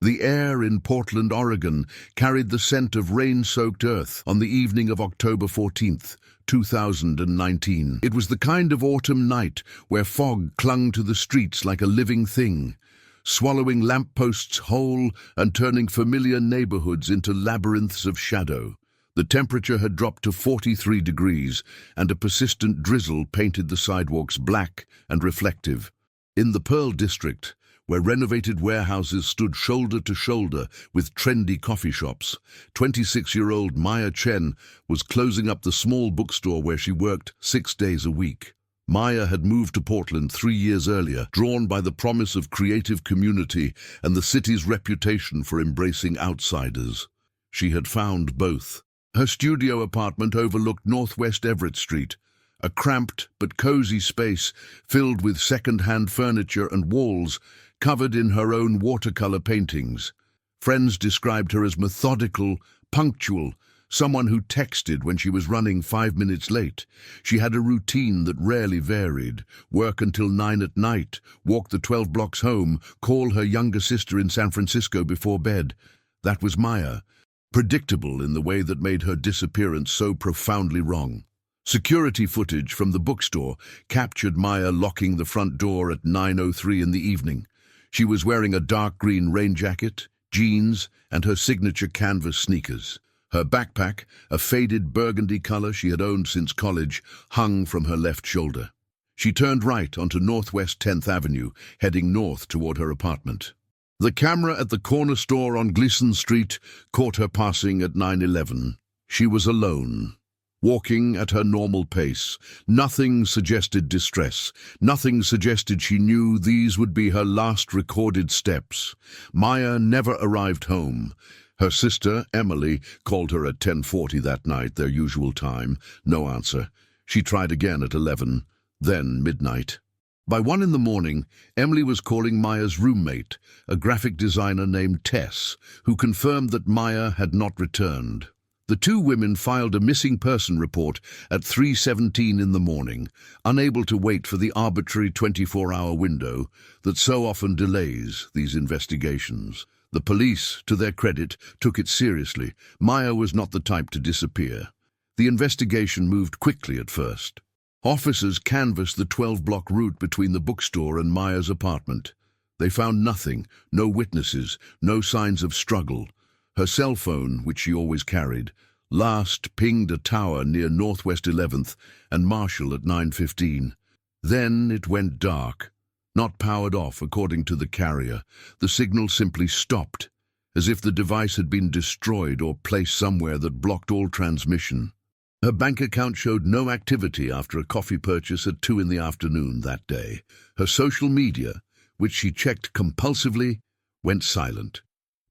The air in Portland, Oregon, carried the scent of rain-soaked earth on the evening of October 14th, 2019. It was the kind of autumn night where fog clung to the streets like a living thing, swallowing lampposts whole and turning familiar neighborhoods into labyrinths of shadow. The temperature had dropped to 43 degrees, and a persistent drizzle painted the sidewalks black and reflective. In the Pearl District, where renovated warehouses stood shoulder to shoulder with trendy coffee shops, 26-year-old Maya Chen was closing up the small bookstore where she worked 6 days a week. Maya had moved to Portland 3 years earlier, drawn by the promise of creative community and the city's reputation for embracing outsiders. She had found both. Her studio apartment overlooked Northwest Everett Street, a cramped but cozy space filled with second-hand furniture and walls covered in her own watercolor paintings. Friends described her as methodical, punctual, someone who texted when she was running 5 minutes late. She had a routine that rarely varied: work until 9 at night, walk the 12 blocks home, call her younger sister in San Francisco before bed. That was Maya, predictable in the way that made her disappearance so profoundly wrong. Security footage from the bookstore captured Maya locking the front door at 9:03 in the evening. She was wearing a dark green rain jacket, jeans, and her signature canvas sneakers. Her backpack, a faded burgundy color she had owned since college, hung from her left shoulder. She turned right onto Northwest 10th Avenue, heading north toward her apartment. The camera at the corner store on Gleason Street caught her passing at 9:11. She was alone, walking at her normal pace. Nothing suggested distress. Nothing suggested she knew these would be her last recorded steps. Maya never arrived home. Her sister, Emily, called her at 10:40 that night, their usual time. No answer. She tried again at 11, then midnight. By 1 in the morning, Emily was calling Maya's roommate, a graphic designer named Tess, who confirmed that Maya had not returned. The two women filed a missing person report at 3:17 in the morning, unable to wait for the arbitrary 24-hour window that so often delays these investigations. The police, to their credit, took it seriously. Maya was not the type to disappear. The investigation moved quickly at first. Officers canvassed the 12-block route between the bookstore and Maya's apartment. They found nothing, no witnesses, no signs of struggle. Her cell phone, which she always carried, last pinged a tower near Northwest 11th and Marshall at 9:15. Then it went dark. Not powered off, according to the carrier. The signal simply stopped, as if the device had been destroyed or placed somewhere that blocked all transmission. Her bank account showed no activity after a coffee purchase at 2 in the afternoon that day. Her social media, which she checked compulsively, went silent.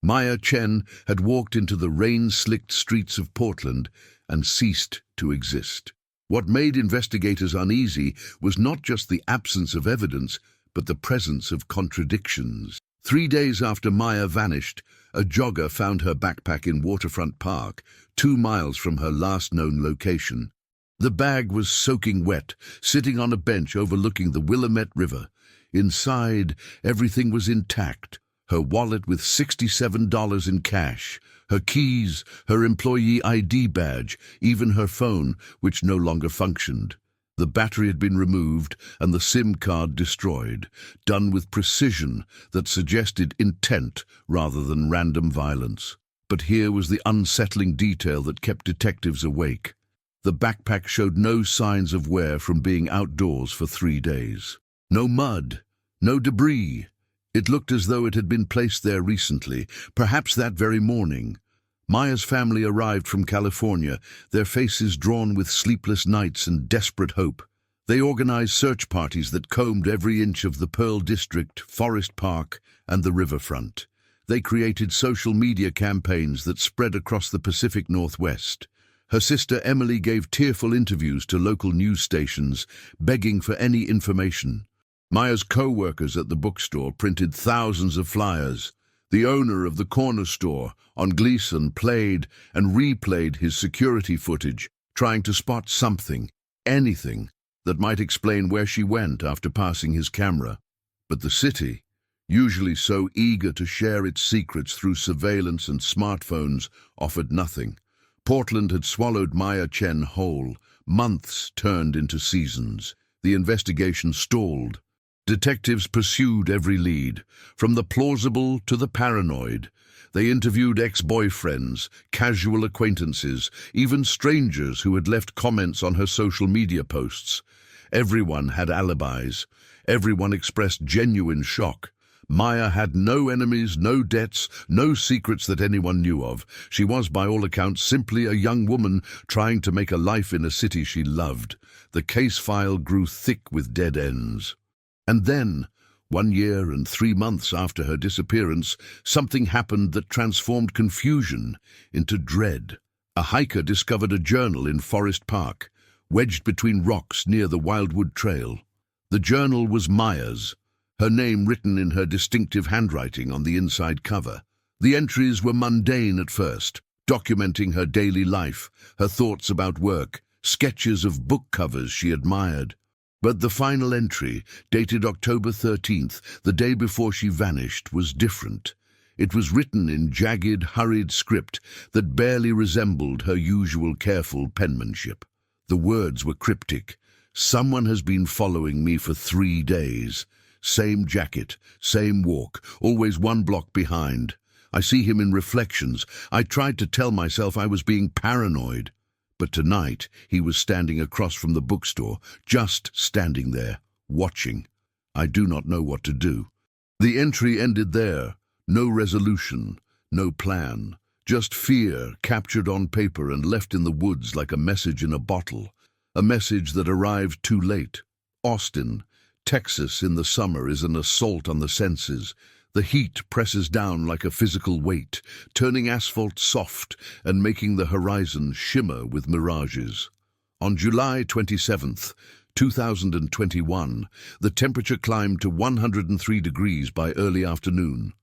Maya Chen had walked into the rain-slicked streets of Portland and ceased to exist. What made investigators uneasy was not just the absence of evidence, but the presence of contradictions. 3 days after Maya vanished, a jogger found her backpack in Waterfront Park, 2 miles from her last known location. The bag was soaking wet, sitting on a bench overlooking the Willamette River. Inside, everything was intact. Her wallet with $67 in cash, her keys, her employee ID badge, even her phone, which no longer functioned. The battery had been removed and the SIM card destroyed, done with precision that suggested intent rather than random violence. But here was the unsettling detail that kept detectives awake. The backpack showed no signs of wear from being outdoors for 3 days. No mud, no debris. It looked as though it had been placed there recently, perhaps that very morning. Maya's family arrived from California, their faces drawn with sleepless nights and desperate hope. They organized search parties that combed every inch of the Pearl District, Forest Park, and the riverfront. They created social media campaigns that spread across the Pacific Northwest. Her sister Emily gave tearful interviews to local news stations, begging for any information. Maya's co-workers at the bookstore printed thousands of flyers. The owner of the corner store on Gleason played and replayed his security footage, trying to spot something, anything, that might explain where she went after passing his camera. But the city, usually so eager to share its secrets through surveillance and smartphones, offered nothing. Portland had swallowed Maya Chen whole. Months turned into seasons. The investigation stalled. Detectives pursued every lead, from the plausible to the paranoid. They interviewed ex-boyfriends, casual acquaintances, even strangers who had left comments on her social media posts. Everyone had alibis. Everyone expressed genuine shock. Maya had no enemies, no debts, no secrets that anyone knew of. She was, by all accounts, simply a young woman trying to make a life in a city she loved. The case file grew thick with dead ends. And then, 1 year and 3 months after her disappearance, something happened that transformed confusion into dread. A hiker discovered a journal in Forest Park, wedged between rocks near the Wildwood Trail. The journal was Maya's, her name written in her distinctive handwriting on the inside cover. The entries were mundane at first, documenting her daily life, her thoughts about work, sketches of book covers she admired. But the final entry, dated October 13th, the day before she vanished, was different. It was written in jagged, hurried script that barely resembled her usual careful penmanship. The words were cryptic. "Someone has been following me for 3 days. Same jacket, same walk, always 1 block behind. I see him in reflections. I tried to tell myself I was being paranoid. But tonight he was standing across from the bookstore, just standing there, watching. I do not know what to do." The entry ended there. No resolution, no plan. Just fear captured on paper and left in the woods like a message in a bottle. A message that arrived too late. Austin, Texas in the summer is an assault on the senses. The heat presses down like a physical weight, turning asphalt soft and making the horizon shimmer with mirages. On July 27th, 2021, the temperature climbed to 103 degrees by early afternoon.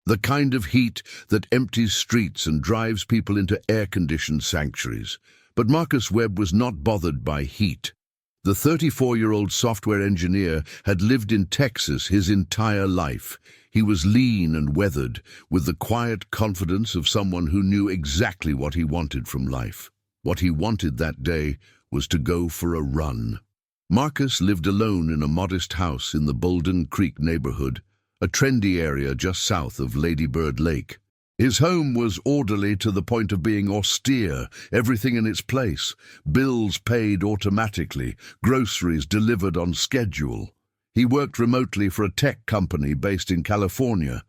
The kind of heat that empties streets and drives people into air-conditioned sanctuaries. But Marcus Webb was not bothered by heat. The 34-year-old software engineer had lived in Texas his entire life. He was lean and weathered, with the quiet confidence of someone who knew exactly what he wanted from life. What he wanted that day was to go for a run. Marcus lived alone in a modest house in the Bolden Creek neighborhood, a trendy area just south of Lady Bird Lake. His home was orderly to the point of being austere, everything in its place, bills paid automatically, groceries delivered on schedule. He worked remotely for a tech company based in California,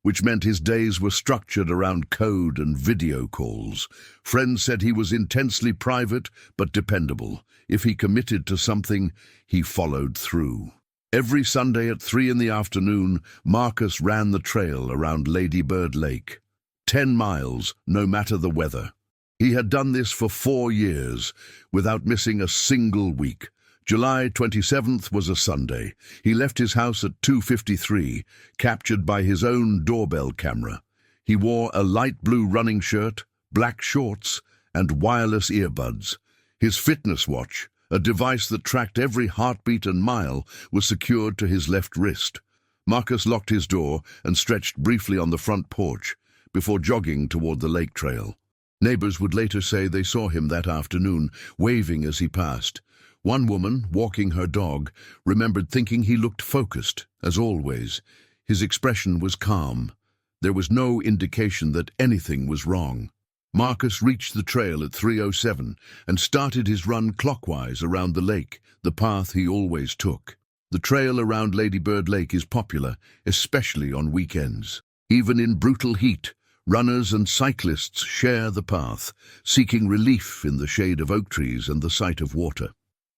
which meant his days were structured around code and video calls. Friends said he was intensely private but dependable. If he committed to something, he followed through. Every Sunday at 3 in the afternoon, Marcus ran the trail around Lady Bird Lake. 10 miles, no matter the weather. He had done this for 4 years, without missing a single week. July 27th was a Sunday. He left his house at 2:53, captured by his own doorbell camera. He wore a light blue running shirt, black shorts, and wireless earbuds. His fitness watch, a device that tracked every heartbeat and mile, was secured to his left wrist. Marcus locked his door and stretched briefly on the front porch, before jogging toward the lake trail. Neighbors would later say they saw him that afternoon, waving as he passed. One woman, walking her dog, remembered thinking he looked focused, as always. His expression was calm. There was no indication that anything was wrong. Marcus reached the trail at 3:07 and started his run clockwise around the lake, the path he always took. The trail around Lady Bird Lake is popular, especially on weekends. Even in brutal heat, runners and cyclists share the path, seeking relief in the shade of oak trees and the sight of water.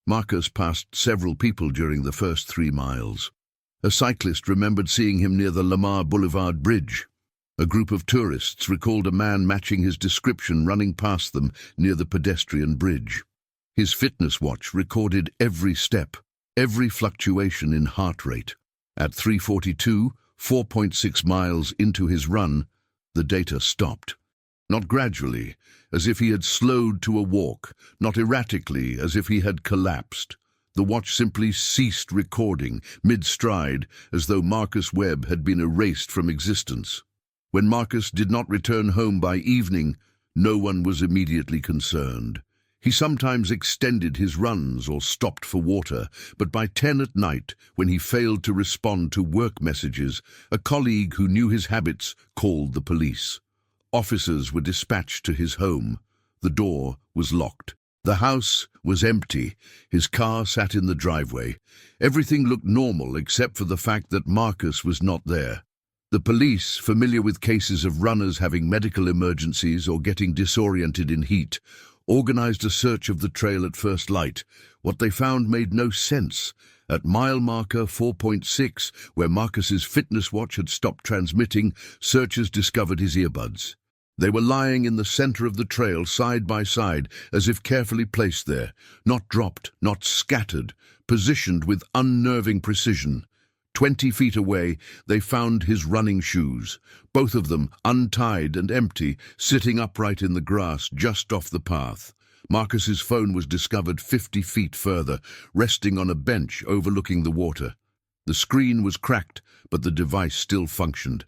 Marcus passed several people during the first 3 miles. A cyclist remembered seeing him near the Lamar Boulevard Bridge. A group of tourists recalled a man matching his description running past them near the pedestrian bridge. His fitness watch recorded every step, every fluctuation in heart rate. At 3:42, 4.6 miles into his run, the data stopped. Not gradually, as if he had slowed to a walk, not erratically, as if he had collapsed. The watch simply ceased recording, mid-stride, as though Marcus Webb had been erased from existence. When Marcus did not return home by evening, no one was immediately concerned. He sometimes extended his runs or stopped for water, but by 10 at night, when he failed to respond to work messages, a colleague who knew his habits called the police. Officers were dispatched to his home. The door was locked. The house was empty. His car sat in the driveway. Everything looked normal except for the fact that Marcus was not there. The police, familiar with cases of runners having medical emergencies or getting disoriented in heat, organized a search of the trail at first light. What they found made no sense. At mile marker 4.6, where Marcus's fitness watch had stopped transmitting, searchers discovered his earbuds. They were lying in the center of the trail, side by side, as if carefully placed there, not dropped, not scattered, positioned with unnerving precision. 20 feet away, they found his running shoes, both of them untied and empty, sitting upright in the grass just off the path. Marcus's phone was discovered 50 feet further, resting on a bench overlooking the water. The screen was cracked, but the device still functioned.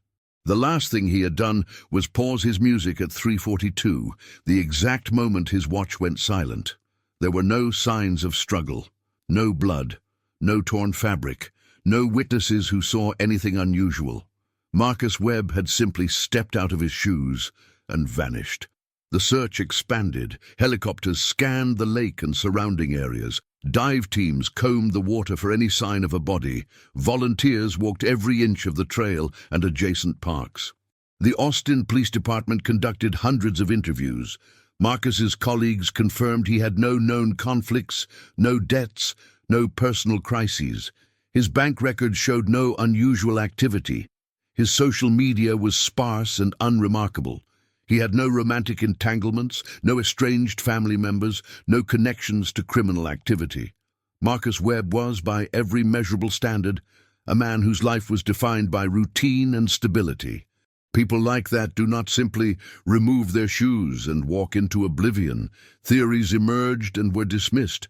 The last thing he had done was pause his music at 3:42, the exact moment his watch went silent. There were no signs of struggle, no blood, no torn fabric, no witnesses who saw anything unusual. Marcus Webb had simply stepped out of his shoes and vanished. The search expanded. Helicopters scanned the lake and surrounding areas. Dive teams combed the water for any sign of a body. Volunteers walked every inch of the trail and adjacent parks. The Austin Police Department conducted hundreds of interviews. Marcus's colleagues confirmed he had no known conflicts, no debts, no personal crises. His bank records showed no unusual activity. His social media was sparse and unremarkable. He had no romantic entanglements, no estranged family members, no connections to criminal activity. Marcus Webb was, by every measurable standard, a man whose life was defined by routine and stability. People like that do not simply remove their shoes and walk into oblivion. Theories emerged and were dismissed.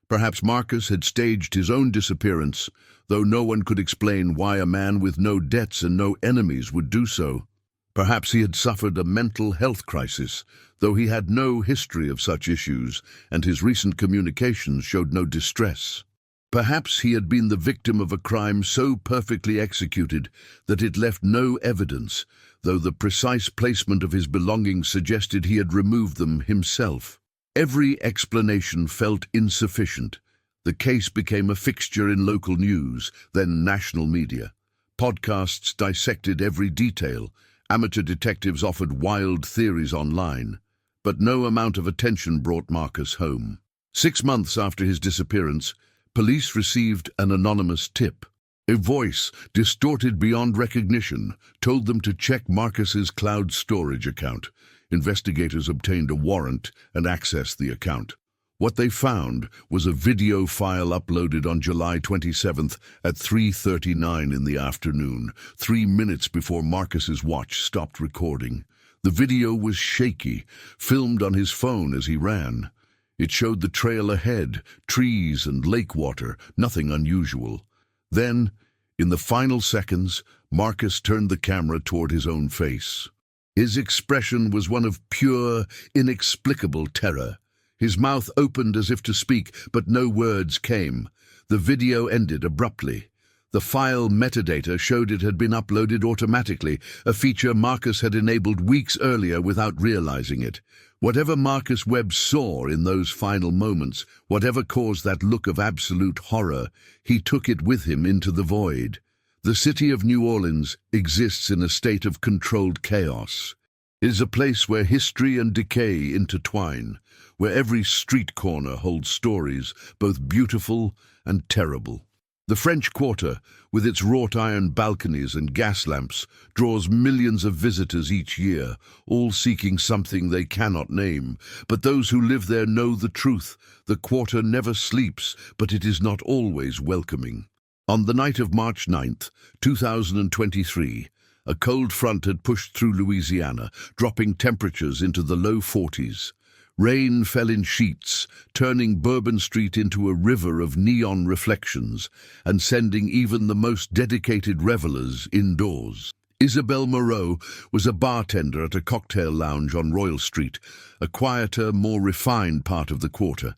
Perhaps Marcus had staged his own disappearance, though no one could explain why a man with no debts and no enemies would do so. Perhaps he had suffered a mental health crisis, though he had no history of such issues, and his recent communications showed no distress. Perhaps he had been the victim of a crime so perfectly executed that it left no evidence, though the precise placement of his belongings suggested he had removed them himself. Every explanation felt insufficient. The case became a fixture in local news, then national media. Podcasts dissected every detail. Amateur detectives offered wild theories online, but no amount of attention brought Marcus home. 6 months after his disappearance, police received an anonymous tip. A voice, distorted beyond recognition, told them to check Marcus's cloud storage account. Investigators obtained a warrant and accessed the account. What they found was a video file uploaded on July 27th at 3:39 in the afternoon, 3 minutes before Marcus's watch stopped recording. The video was shaky, filmed on his phone as he ran. It showed the trail ahead, trees and lake water, nothing unusual. Then, in the final seconds, Marcus turned the camera toward his own face. His expression was one of pure, inexplicable terror. His mouth opened as if to speak, but no words came. The video ended abruptly. The file metadata showed it had been uploaded automatically, a feature Marcus had enabled weeks earlier without realizing it. Whatever Marcus Webb saw in those final moments, whatever caused that look of absolute horror, he took it with him into the void. The city of New Orleans exists in a state of controlled chaos. It is a place where history and decay intertwine, where every street corner holds stories, both beautiful and terrible. The French Quarter, with its wrought iron balconies and gas lamps, draws millions of visitors each year, all seeking something they cannot name. But those who live there know the truth. The Quarter never sleeps, but it is not always welcoming. On the night of March 9th, 2023, a cold front had pushed through Louisiana, dropping temperatures into the low 40s. Rain fell in sheets, turning Bourbon Street into a river of neon reflections and sending even the most dedicated revelers indoors. Isabel Moreau was a bartender at a cocktail lounge on Royal Street, a quieter, more refined part of the quarter.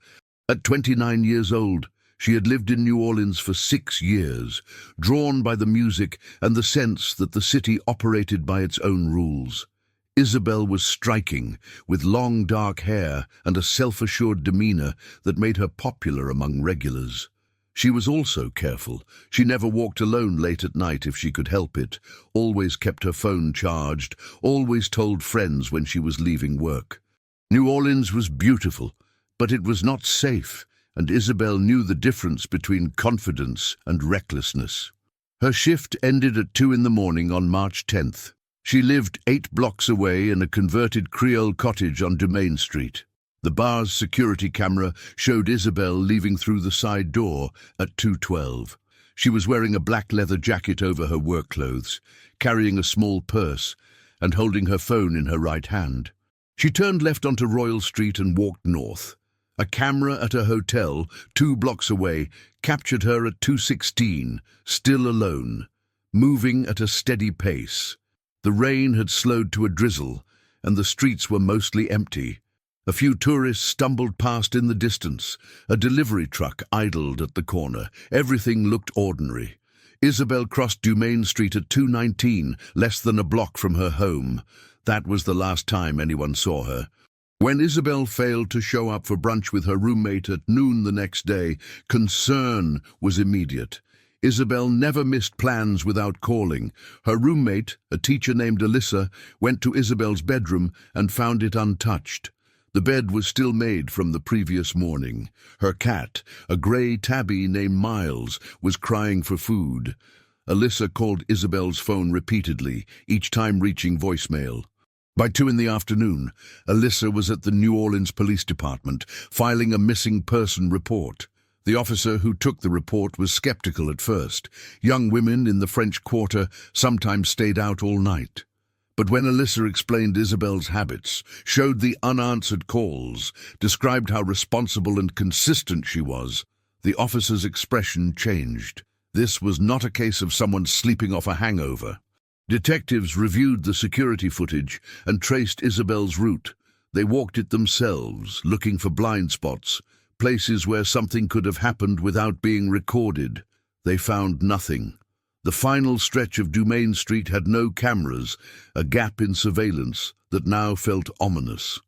At 29 years old, she had lived in New Orleans for 6 years, drawn by the music and the sense that the city operated by its own rules. Isabel was striking, with long dark hair and a self-assured demeanor that made her popular among regulars. She was also careful. She never walked alone late at night if she could help it, always kept her phone charged, always told friends when she was leaving work. New Orleans was beautiful, but it was not safe, and Isabel knew the difference between confidence and recklessness. Her shift ended at 2 in the morning on March 10th. She lived 8 blocks away in a converted Creole cottage on Dumaine Street. The bar's security camera showed Isabel leaving through the side door at 2:12. She was wearing a black leather jacket over her work clothes, carrying a small purse, and holding her phone in her right hand. She turned left onto Royal Street and walked north. A camera at a hotel 2 blocks away captured her at 2:16, still alone, moving at a steady pace. The rain had slowed to a drizzle, and the streets were mostly empty. A few tourists stumbled past in the distance. A delivery truck idled at the corner. Everything looked ordinary. Isabel crossed Dumaine Street at 2:19, less than a block from her home. That was the last time anyone saw her. When Isabel failed to show up for brunch with her roommate at noon the next day, concern was immediate. Isabel never missed plans without calling. Her roommate, a teacher named Alyssa, went to Isabel's bedroom and found it untouched. The bed was still made from the previous morning. Her cat, a grey tabby named Miles, was crying for food. Alyssa called Isabel's phone repeatedly, each time reaching voicemail. By 2 in the afternoon, Alyssa was at the New Orleans Police Department, filing a missing person report. The officer who took the report was skeptical at first. Young women in the French Quarter sometimes stayed out all night. But when Alyssa explained Isabel's habits, showed the unanswered calls, described how responsible and consistent she was, the officer's expression changed. This was not a case of someone sleeping off a hangover. Detectives reviewed the security footage and traced Isabel's route. They walked it themselves, looking for blind spots, places where something could have happened without being recorded. They found nothing. The final stretch of Dumaine Street had no cameras, a gap in surveillance that now felt ominous.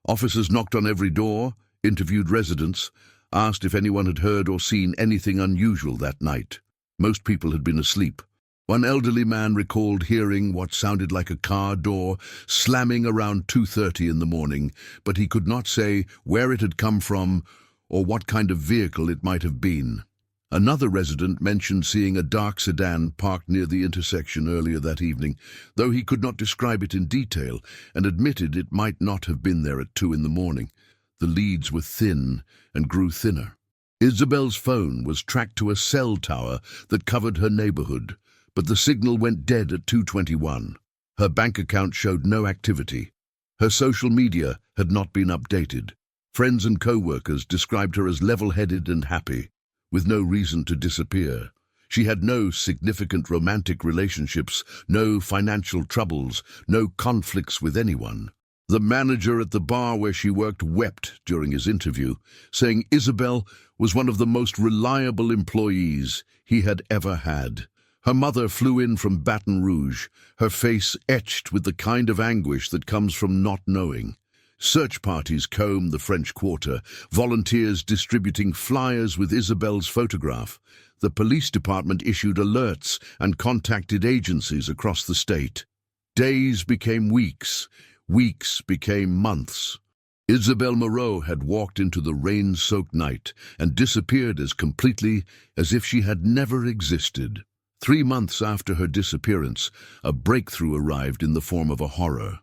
Officers knocked on every door, interviewed residents, asked if anyone had heard or seen anything unusual that night. Most people had been asleep. One elderly man recalled hearing what sounded like a car door slamming around 2:30 in the morning, but he could not say where it had come from or what kind of vehicle it might have been. Another resident mentioned seeing a dark sedan parked near the intersection earlier that evening, though he could not describe it in detail and admitted it might not have been there at 2 in the morning. The leads were thin and grew thinner. Isabel's phone was tracked to a cell tower that covered her neighborhood, but the signal went dead at 2:21. Her bank account showed no activity. Her social media had not been updated. Friends and co-workers described her as level-headed and happy, with no reason to disappear. She had no significant romantic relationships, no financial troubles, no conflicts with anyone. The manager at the bar where she worked wept during his interview, saying Isabel was one of the most reliable employees he had ever had. Her mother flew in from Baton Rouge, her face etched with the kind of anguish that comes from not knowing. Search parties combed the French Quarter, volunteers distributing flyers with Isabel's photograph. The police department issued alerts and contacted agencies across the state. Days became weeks, weeks became months. Isabel Moreau had walked into the rain-soaked night and disappeared as completely as if she had never existed. 3 months after her disappearance, a breakthrough arrived in the form of a horror.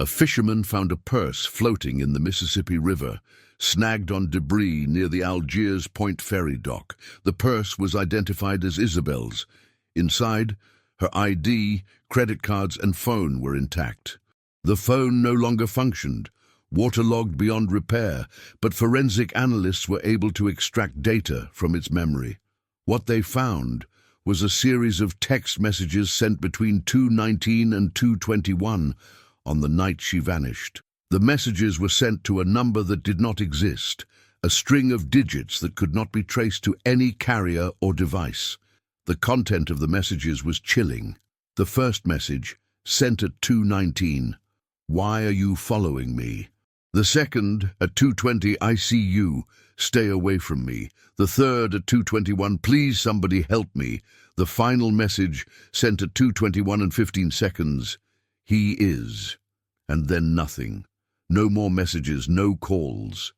A fisherman found a purse floating in the Mississippi River, snagged on debris near the Algiers Point ferry dock. The purse was identified as Isabel's. Inside, her ID, credit cards, and phone were intact. The phone no longer functioned. waterlogged beyond repair, but forensic analysts were able to extract data from its memory. What they found was a series of text messages sent between 2:19 and 2:21 on the night she vanished. The messages were sent to a number that did not exist, a string of digits that could not be traced to any carrier or device. The content of the messages was chilling. The first message, sent at 2:19, "Why are you following me?" The second, at 2:20, "I see you, stay away from me." The third, at 2:21, "Please somebody help me." The final message, sent at 2:21 and 15 seconds, "He is." And then nothing. No more messages, no calls.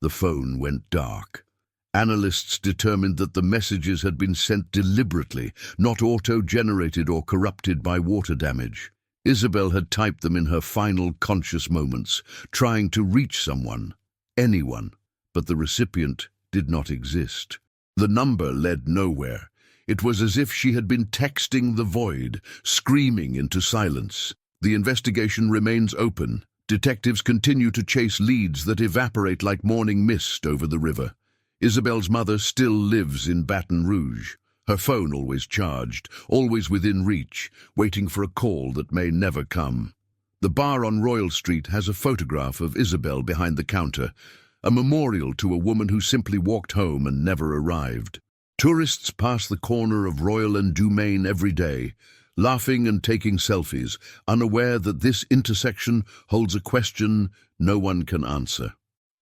The phone went dark. Analysts determined that the messages had been sent deliberately, not auto-generated or corrupted by water damage. Isabel had typed them in her final conscious moments, trying to reach someone, anyone, but the recipient did not exist. The number led nowhere. It was as if she had been texting the void, screaming into silence. The investigation remains open. Detectives continue to chase leads that evaporate like morning mist over the river. Isabel's mother still lives in Baton Rouge. Her phone always charged, always within reach, waiting for a call that may never come. The bar on Royal Street has a photograph of Isabel behind the counter, a memorial to a woman who simply walked home and never arrived. Tourists pass the corner of Royal and Dumaine every day, laughing and taking selfies, unaware that this intersection holds a question no one can answer.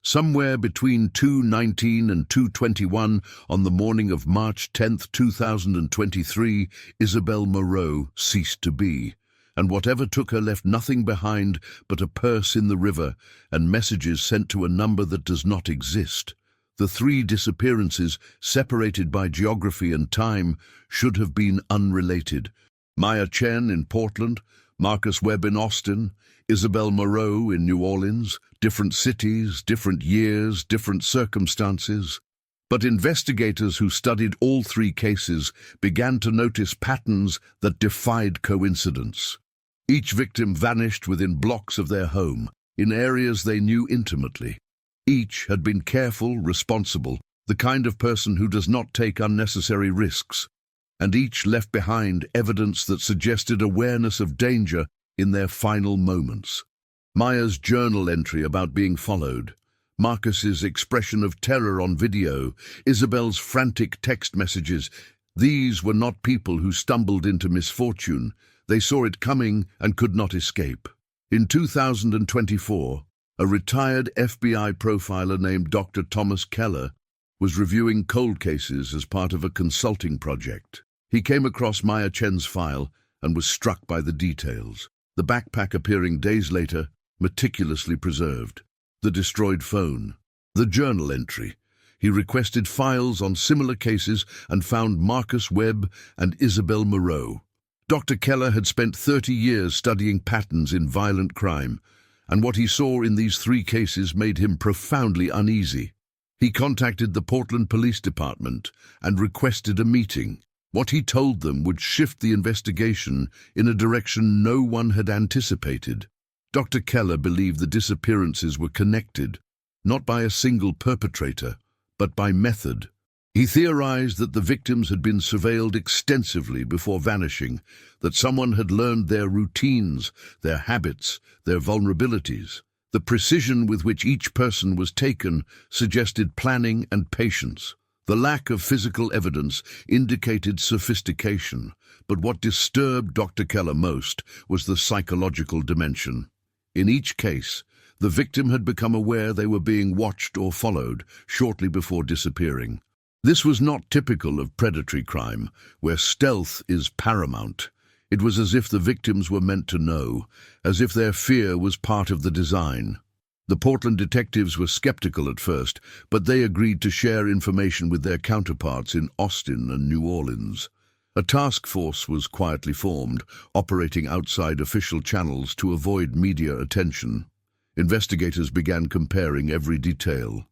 Somewhere between 2:19 and 2:21 on the morning of March 10, 2023, Isabel Moreau ceased to be, and whatever took her left nothing behind but a purse in the river and messages sent to a number that does not exist. The three disappearances, separated by geography and time, should have been unrelated. Maya Chen in Portland, Marcus Webb in Austin, Isabel Moreau in New Orleans, different cities, different years, different circumstances. But investigators who studied all three cases began to notice patterns that defied coincidence. Each victim vanished within blocks of their home, in areas they knew intimately. Each had been careful, responsible, the kind of person who does not take unnecessary risks. And each left behind evidence that suggested awareness of danger in their final moments. Maya's journal entry about being followed, Marcus's expression of terror on video, Isabel's frantic text messages. These were not people who stumbled into misfortune. They saw it coming and could not escape. In 2024, a retired FBI profiler named Dr. Thomas Keller was reviewing cold cases as part of a consulting project. He came across Maya Chen's file and was struck by the details. The backpack appearing days later, meticulously preserved. The destroyed phone. The journal entry. He requested files on similar cases and found Marcus Webb and Isabel Moreau. Dr. Keller had spent 30 years studying patterns in violent crime, and what he saw in these three cases made him profoundly uneasy. He contacted the Portland Police Department and requested a meeting. What he told them would shift the investigation in a direction no one had anticipated. Dr. Keller believed the disappearances were connected, not by a single perpetrator, but by method. He theorized that the victims had been surveilled extensively before vanishing, that someone had learned their routines, their habits, their vulnerabilities. The precision with which each person was taken suggested planning and patience. The lack of physical evidence indicated sophistication, but what disturbed Dr. Keller most was the psychological dimension. In each case, the victim had become aware they were being watched or followed shortly before disappearing. This was not typical of predatory crime, where stealth is paramount. It was as if the victims were meant to know, as if their fear was part of the design. The Portland detectives were skeptical at first, but they agreed to share information with their counterparts in Austin and New Orleans. A task force was quietly formed, operating outside official channels to avoid media attention. Investigators began comparing every detail.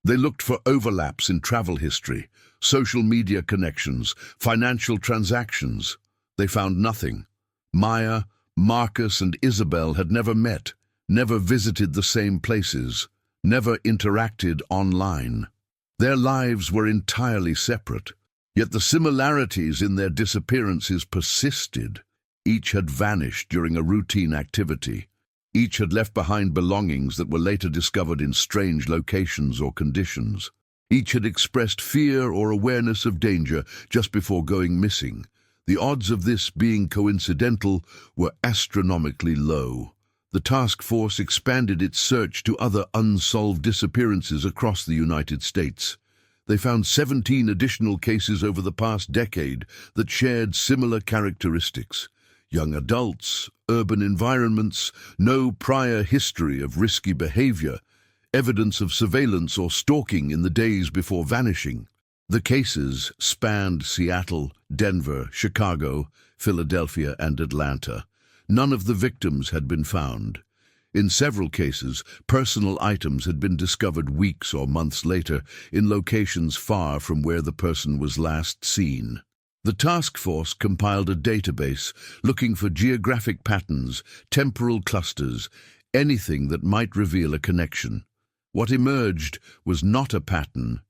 They looked for overlaps in travel history, social media connections, financial transactions. They found nothing. Maya, Marcus, and Isabel had never met, never visited the same places, never interacted online. Their lives were entirely separate, yet the similarities in their disappearances persisted. Each had vanished during a routine activity. Each had left behind belongings that were later discovered in strange locations or conditions. Each had expressed fear or awareness of danger just before going missing. The odds of this being coincidental were astronomically low. The task force expanded its search to other unsolved disappearances across the United States. They found 17 additional cases over the past decade that shared similar characteristics. Young adults, urban environments, no prior history of risky behavior, evidence of surveillance or stalking in the days before vanishing. The cases spanned Seattle, Denver, Chicago, Philadelphia, and Atlanta. None of the victims had been found. In several cases, personal items had been discovered weeks or months later in locations far from where the person was last seen. The task force compiled a database looking for geographic patterns, temporal clusters, anything that might reveal a connection. What emerged was not a pattern,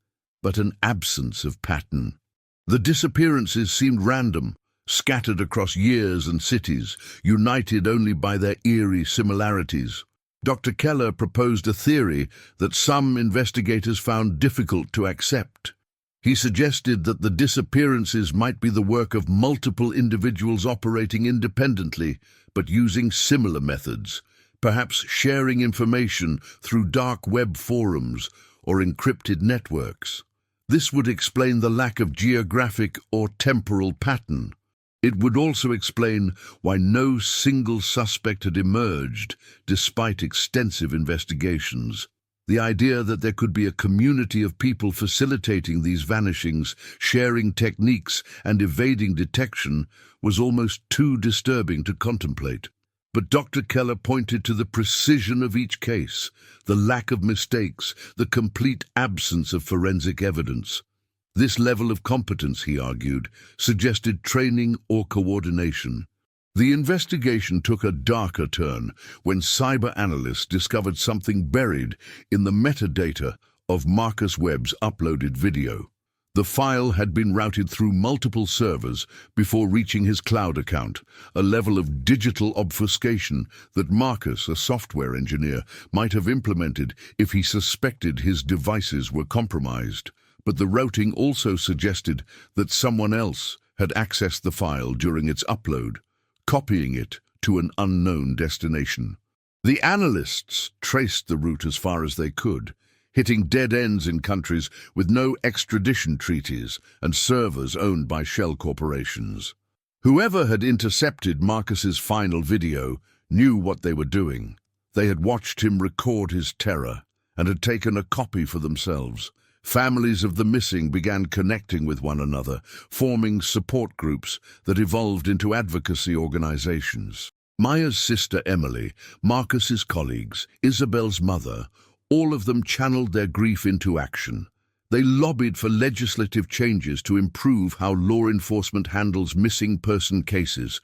but an absence of pattern. The disappearances seemed random, scattered across years and cities, united only by their eerie similarities. Dr. Keller proposed a theory that some investigators found difficult to accept. He suggested that the disappearances might be the work of multiple individuals operating independently, but using similar methods, perhaps sharing information through dark web forums or encrypted networks. This would explain the lack of geographic or temporal pattern. It would also explain why no single suspect had emerged despite extensive investigations. The idea that there could be a community of people facilitating these vanishings, sharing techniques, and evading detection was almost too disturbing to contemplate. But Dr. Keller pointed to the precision of each case, the lack of mistakes, the complete absence of forensic evidence. This level of competence, he argued, suggested training or coordination. The investigation took a darker turn when cyber analysts discovered something buried in the metadata of Marcus Webb's uploaded video. The file had been routed through multiple servers before reaching his cloud account, a level of digital obfuscation that Marcus, a software engineer, might have implemented if he suspected his devices were compromised. But the routing also suggested that someone else had accessed the file during its upload, copying it to an unknown destination. The analysts traced the route as far as they could, hitting dead ends in countries with no extradition treaties and servers owned by shell corporations. Whoever had intercepted Marcus's final video knew what they were doing. They had watched him record his terror and had taken a copy for themselves. Families of the missing began connecting with one another, forming support groups that evolved into advocacy organizations. Maya's sister Emily, Marcus's colleagues, Isabel's mother, all of them channeled their grief into action. They lobbied for legislative changes to improve how law enforcement handles missing person cases.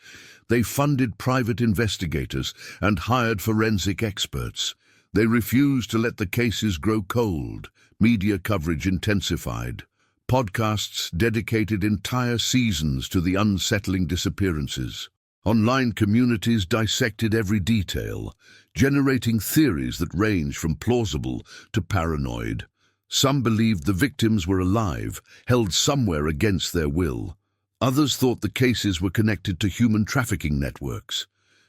They funded private investigators and hired forensic experts. They refused to let the cases grow cold. Media coverage intensified. Podcasts dedicated entire seasons to the unsettling disappearances. Online communities dissected every detail, generating theories that range from plausible to paranoid. Some believed the victims were alive, held somewhere against their will. Others thought the cases were connected to human trafficking networks.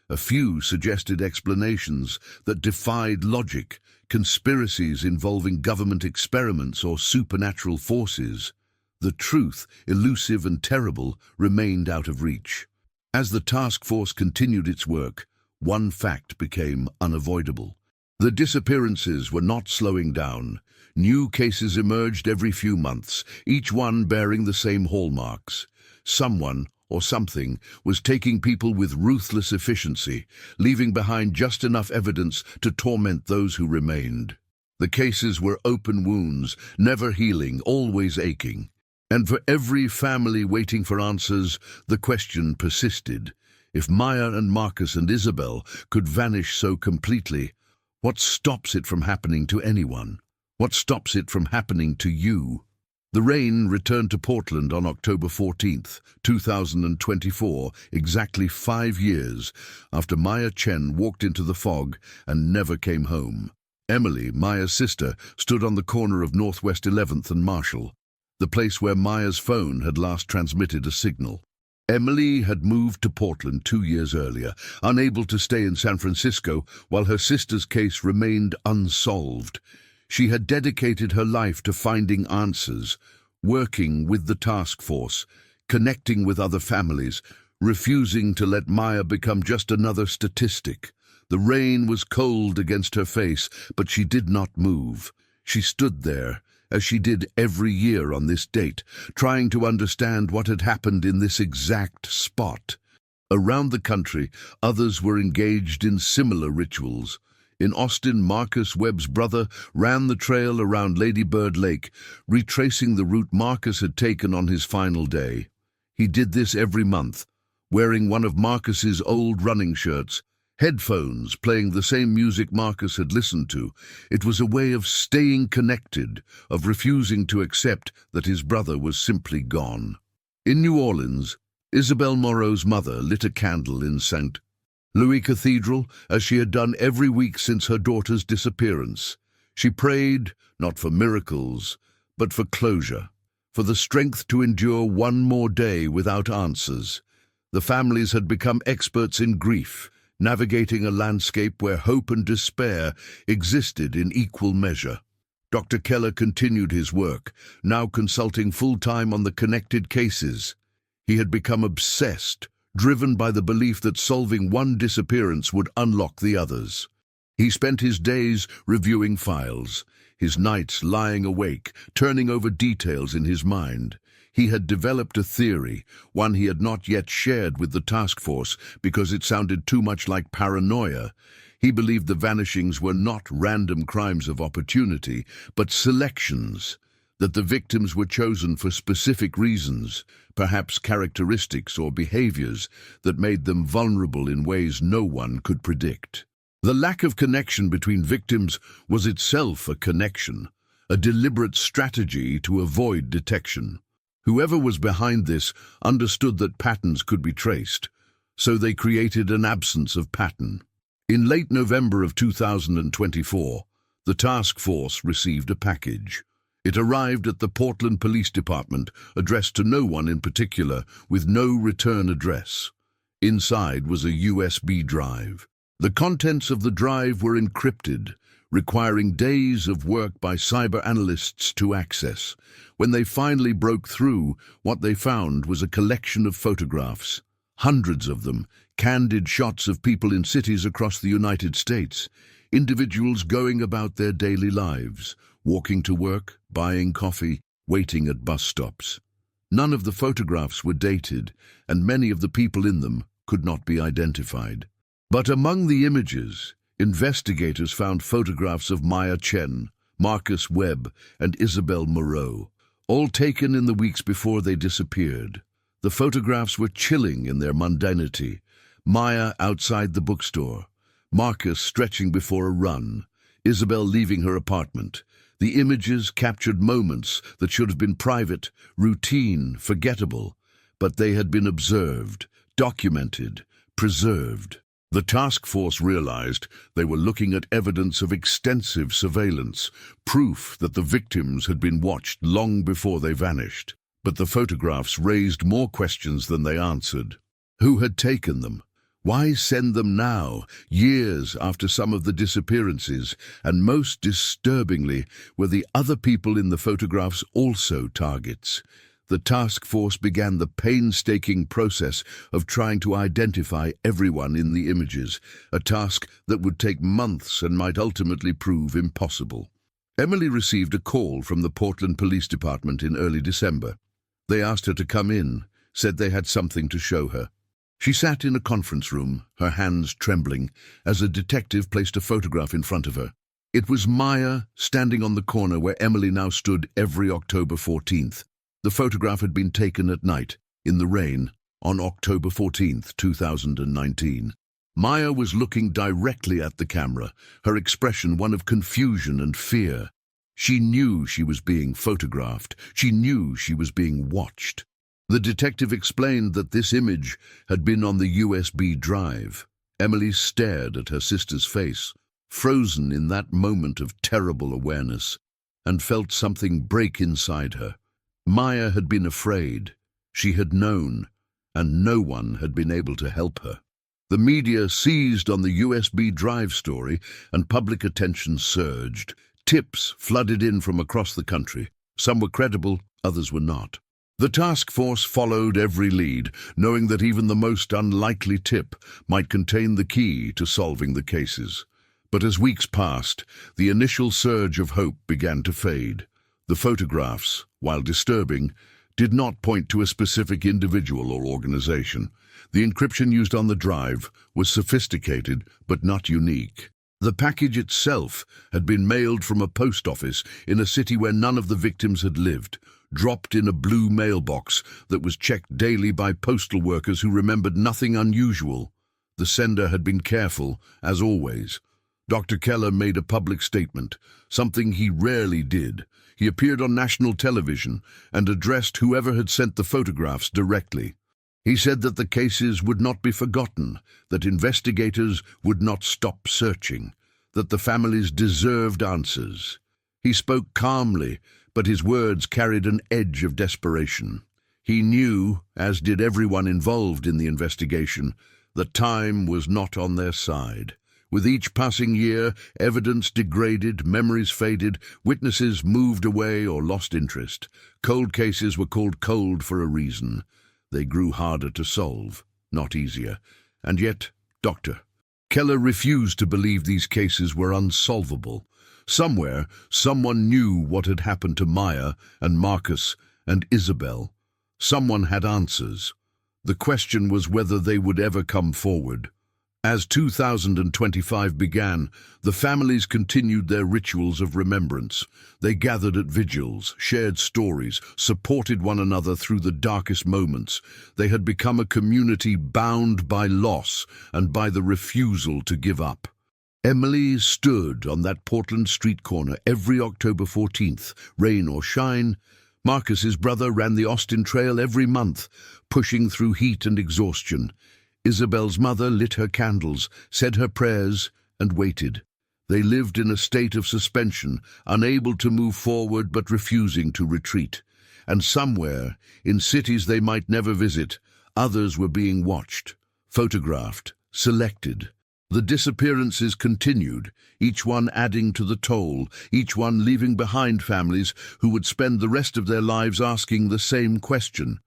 A few suggested explanations that defied logic, conspiracies involving government experiments or supernatural forces. The truth, elusive and terrible, remained out of reach. As the task force continued its work, one fact became unavoidable. The disappearances were not slowing down. New cases emerged every few months, each one bearing the same hallmarks. Someone, or something, was taking people with ruthless efficiency, leaving behind just enough evidence to torment those who remained. The cases were open wounds, never healing, always aching. And for every family waiting for answers, the question persisted. If Maya and Marcus and Isabel could vanish so completely, What stops it from happening to anyone? What stops it from happening to you? The rain returned to Portland on October 14th, 2024, exactly 5 years after Maya Chen walked into the fog and never came home. Emily, Maya's sister, stood on the corner of Northwest 11th and Marshall, the place where Maya's phone had last transmitted a signal. Emily had moved to Portland 2 years earlier, unable to stay in San Francisco while her sister's case remained unsolved. She had dedicated her life to finding answers, working with the task force, connecting with other families, refusing to let Maya become just another statistic. The rain was cold against her face, but she did not move. She stood there, as she did every year on this date, trying to understand what had happened in this exact spot. Around the country, others were engaged in similar rituals. In Austin, Marcus Webb's brother ran the trail around Lady Bird Lake, retracing the route Marcus had taken on his final day. He did this every month, wearing one of Marcus's old running shirts, headphones playing the same music Marcus had listened to. It was a way of staying connected, of refusing to accept that his brother was simply gone. In New Orleans, Isabel Moreau's mother lit a candle in St. Louis Cathedral, as she had done every week since her daughter's disappearance. She prayed, not for miracles, but for closure, for the strength to endure one more day without answers. The families had become experts in grief, navigating a landscape where hope and despair existed in equal measure. Dr. Keller continued his work, now consulting full-time on the connected cases. He had become obsessed, driven by the belief that solving one disappearance would unlock the others. He spent his days reviewing files, his nights lying awake, turning over details in his mind. He had developed a theory, one he had not yet shared with the task force because it sounded too much like paranoia. He believed the vanishings were not random crimes of opportunity, but selections, that the victims were chosen for specific reasons, perhaps characteristics or behaviors that made them vulnerable in ways no one could predict. The lack of connection between victims was itself a connection, a deliberate strategy to avoid detection. Whoever was behind this understood that patterns could be traced, so they created an absence of pattern. In late November of 2024, the task force received a package. It arrived at the Portland Police Department, addressed to no one in particular, with no return address. Inside was a USB drive. The contents of the drive were encrypted, requiring days of work by cyber analysts to access. When they finally broke through, what they found was a collection of photographs, hundreds of them, candid shots of people in cities across the United States, individuals going about their daily lives, walking to work, buying coffee, waiting at bus stops. None of the photographs were dated, and many of the people in them could not be identified. But among the images, investigators found photographs of Maya Chen, Marcus Webb, and Isabel Moreau, all taken in the weeks before they disappeared. The photographs were chilling in their mundanity. Maya outside the bookstore, Marcus stretching before a run, Isabel leaving her apartment. The images captured moments that should have been private, routine, forgettable, but they had been observed, documented, preserved. The task force realized they were looking at evidence of extensive surveillance, proof that the victims had been watched long before they vanished. But the photographs raised more questions than they answered. Who had taken them? Why send them now, years after some of the disappearances? And most disturbingly, were the other people in the photographs also targets? The task force began the painstaking process of trying to identify everyone in the images, a task that would take months and might ultimately prove impossible. Emily received a call from the Portland Police Department in early December. They asked her to come in, said they had something to show her. She sat in a conference room, her hands trembling, as a detective placed a photograph in front of her. It was Maya, standing on the corner where Emily now stood every October 14th. The photograph had been taken at night, in the rain, on October 14th, 2019. Maya was looking directly at the camera, her expression one of confusion and fear. She knew she was being photographed. She knew she was being watched. The detective explained that this image had been on the USB drive. Emily stared at her sister's face, frozen in that moment of terrible awareness, and felt something break inside her. Maya had been afraid. She had known, and no one had been able to help her. The media seized on the USB drive story, and public attention surged. Tips flooded in from across the country. Some were credible, others were not. The task force followed every lead, knowing that even the most unlikely tip might contain the key to solving the cases. But as weeks passed, the initial surge of hope began to fade. The photographs, while disturbing, did not point to a specific individual or organization. The encryption used on the drive was sophisticated but not unique. The package itself had been mailed from a post office in a city where none of the victims had lived, dropped in a blue mailbox that was checked daily by postal workers who remembered nothing unusual. The sender had been careful, as always. Dr. Keller made a public statement, something he rarely did. He appeared on national television and addressed whoever had sent the photographs directly. He said that the cases would not be forgotten, that investigators would not stop searching, that the families deserved answers. He spoke calmly, but his words carried an edge of desperation. He knew, as did everyone involved in the investigation, that time was not on their side. With each passing year, evidence degraded, memories faded, witnesses moved away or lost interest. Cold cases were called cold for a reason. They grew harder to solve, not easier. And yet, Dr. Keller refused to believe these cases were unsolvable. Somewhere, someone knew what had happened to Maya and Marcus and Isabel. Someone had answers. The question was whether they would ever come forward. As 2025 began, the families continued their rituals of remembrance. They gathered at vigils, shared stories, supported one another through the darkest moments. They had become a community bound by loss and by the refusal to give up. Emily stood on that Portland street corner every October 14th, rain or shine. Marcus's brother ran the Austin Trail every month, pushing through heat and exhaustion. Isabel's mother lit her candles, said her prayers, and waited. They lived in a state of suspension, unable to move forward but refusing to retreat. And somewhere, in cities they might never visit, others were being watched, photographed, selected. The disappearances continued, each one adding to the toll, each one leaving behind families who would spend the rest of their lives asking the same question.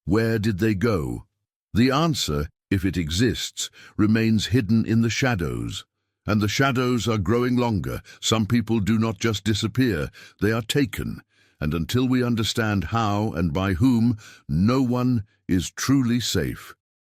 Where did they go? The answer, if it exists, remains hidden in the shadows. And the shadows are growing longer. Some people do not just disappear, they are taken. And until we understand how and by whom, no one is truly safe.